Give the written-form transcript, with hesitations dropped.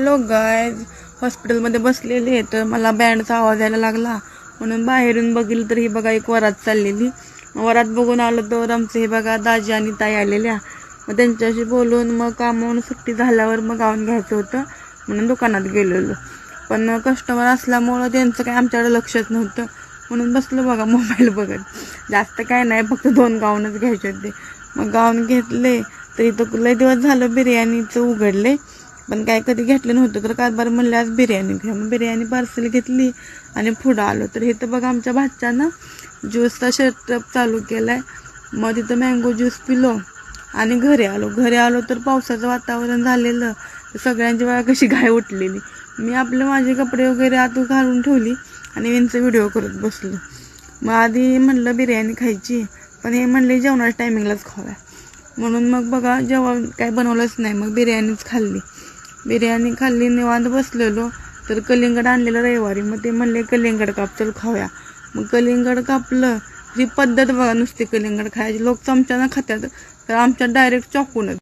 Hello guys, हॉस्पिटलमध्ये बसलेले तर मला बँडचा आवाज यायला लागला म्हणून बाहेरून बघितलं तर ही बघा एक वरात चाललेली. वरात बघून आलो तर आमचे हे बघा दाजी आणि ताई आलेल्या. मग त्यांच्याशी बोलून मग कामावरून सुट्टी झाल्यावर मग गाऊन घ्यायचं होतं म्हणून दुकानात गेलेलो. पण कस्टमर असल्यामुळं त्यांचं काय आमच्याकडे लक्षच नव्हतं म्हणून बसलो बघा मोबाईल बघत. जास्त काय नाही, फक्त 2 गाऊनच घ्यायचे होते. मग गाऊन घेतले तर इथं लय दिवस झालं बिर्याणीचं उघडले पण काय कधी घेतलं नव्हतं. तर कारभार म्हणले आज बिर्याणी घ्या. मग बिर्याणी पार्सल घेतली आणि पुढं आलो तर इथं बघा आमच्या भाच्यानं ज्यूसचा शर्टअप चालू केलाय. मग तिथं मँगो ज्यूस पिलो आणि घरी आलो तर पावसाचं वातावरण झालेलं. सगळ्यांची बघा कशी घाय उठलेली. मी आपले माझे कपडे वगैरे आत घालून ठेवली आणि यांचं व्हिडिओ करत बसलो. मग आधी म्हणलं बिर्याणी खायची पण हे म्हणले जेवणाच्या टायमिंगलाच खाऊया म्हणून मग बघा जेवण काय बनवलंच नाही. मग बिर्याणीच खाल्ली निवांत बसलेलो तर कलिंगड आणलेलं रविवारी. मग ते म्हणले कलिंगड काप चल खाऊया. मग कलिंगड कापलं. ही पद्धत बघा नुसती कलिंगड खायची. लोक चमच्यानं खात्यात तर आमच्यात डायरेक्ट चाकूनच.